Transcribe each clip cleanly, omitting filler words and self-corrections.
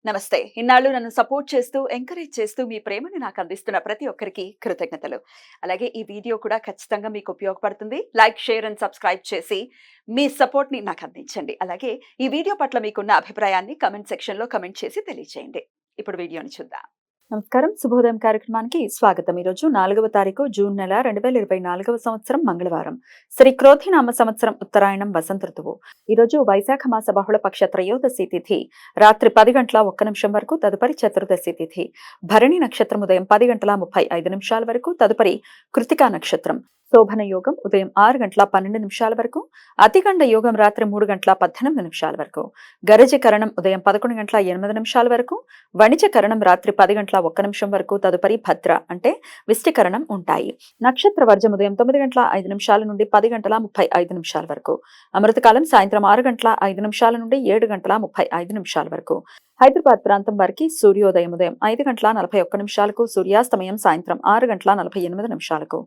నమస్తే. ఇన్నాళ్ళు నన్ను సపోర్ట్ చేస్తూ, ఎంకరేజ్ చేస్తూ మీ ప్రేమని నాకు అందిస్తున్న ప్రతి ఒక్కరికి కృతజ్ఞతలు. అలాగే ఈ వీడియో కూడా ఖచ్చితంగా మీకు ఉపయోగపడుతుంది. లైక్, షేర్ అండ్ సబ్స్క్రైబ్ చేసి మీ సపోర్ట్‌ని నాకు అందించండి. అలాగే ఈ వీడియో పట్ల మీకున్న అభిప్రాయాన్ని కామెంట్ సెక్షన్‌లో కామెంట్ చేసి తెలియజేయండి. ఇప్పుడు వీడియోని చూద్దాం. నమస్కారం. శుభోదయం కార్యక్రమానికి స్వాగతం. ఈరోజు 4వ తారీఖు జూన్ నెల 2024వ సంవత్సరం మంగళవారం. శ్రీ క్రోధినామ సంవత్సరం ఉత్తరాయణం వసంత ఋతువు. ఈరోజు వైశాఖ మాస బహుళపక్ష త్రయోదశి తిథి రాత్రి 10:01 వరకు, తదుపరి చతుర్దశి తిథి. భరణి నక్షత్రం ఉదయం 10:35 వరకు, తదుపరి కృతికా నక్షత్రం. శోభన యోగం ఉదయం 6:12 వరకు, అతిగండ యోగం రాత్రి 3:18 వరకు, గరజ కరణం ఉదయం 11:08 వరకు, వణిజ కరణం రాత్రి 10:01 వరకు, తదుపరి భద్ర అంటే విష్టికరణం ఉంటాయి. నక్షత్ర వర్జం ఉదయం 9:05 నుండి 10:35 వరకు, అమృతకాలం సాయంత్రం 6:05 నుండి 7:35 వరకు. హైదరాబాద్ ప్రాంతం వారికి సూర్యోదయం ఉదయం 5:41, సూర్యాస్తమయం సాయంత్రం 6:48,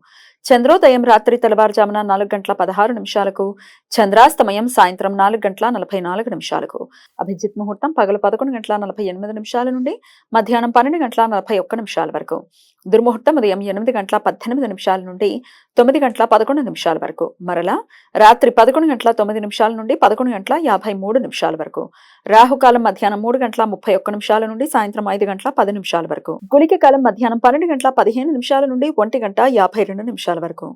చంద్రోదయం రాత్రి తెల్లవారుజామున 4:16, చంద్రాస్తమయం సాయంత్రం 4:44. అభిజిత్ ముహూర్తం పగలు 11:48 నుండి మధ్యాహ్నం 12:41 వరకు. దుర్ముహూర్తం ఉదయం 8:18 నుండి 9:11 వరకు. మరలా రాత్రి 11:09 నుండి 11:53 వరకు. రాహుకాలం మధ్యాహ్నం 3:31 నుండి సాయంత్రం 5:10 వరకు. గుళిక కాలం మధ్యాహ్నం 12:15 నుండి 1:52 వరకు.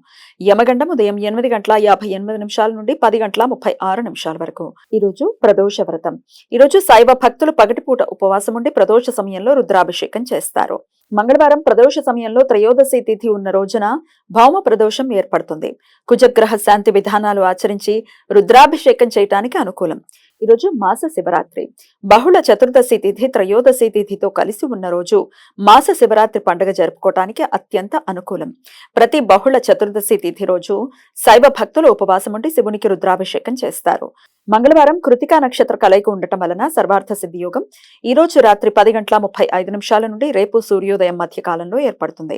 యమగండం ఉదయం 8:58 నుండి 10:36 వరకు. ఈరోజు ప్రదోష వ్రతం. ఈరోజు శైవ భక్తులు పగటిపూట ఉపవాసం ఉండి ప్రదోష సమయంలో రుద్రాభిషేకం చేస్తారు. మంగళవారం ప్రదోష సమయంలో త్రయోదశి తిథి ఉన్న రోజున భౌమ ప్రదోషం ఏర్పడుతుంది. కుజగ్రహ శాంతి విధానాలు ఆచరించి రుద్రాభిషేకం చేయటానికి అనుకూలం. ఈరోజు మాస శివరాత్రి. బహుళ చతుర్దశి తిథి త్రయోదశి తిథితో కలిసి ఉన్న రోజు మాస శివరాత్రి పండుగ జరుపుకోవటానికి అత్యంత అనుకూలం. ప్రతి బహుళ చతుర్దశి తిథి రోజు శైవ భక్తులు ఉపవాసం ఉండి శివునికి రుద్రాభిషేకం చేస్తారు. మంగళవారం కృతికా నక్షత్ర కలయిక ఉండటం వలన సర్వార్థ సిద్ధి యోగం ఈ రోజు రాత్రి 10:35 నుండి రేపు సూర్యోదయం మధ్య కాలంలో ఏర్పడుతుంది.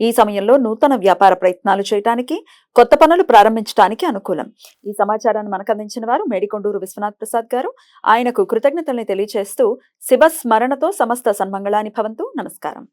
ఈ సమయంలో నూతన వ్యాపార ప్రయత్నాలు చేయడానికి, కొత్త పనులు ప్రారంభించడానికి అనుకూలం. ఈ సమాచారాన్ని మనకు అందించిన వారు మేడికొండూరు విశ్వనాథ్ ప్రసాద్ గారు. ఆయనకు కృతజ్ఞతల్ని తెలియజేస్తూ శివ స్మరణతో సమస్త సన్మంగళాని భవంతు. నమస్కారం.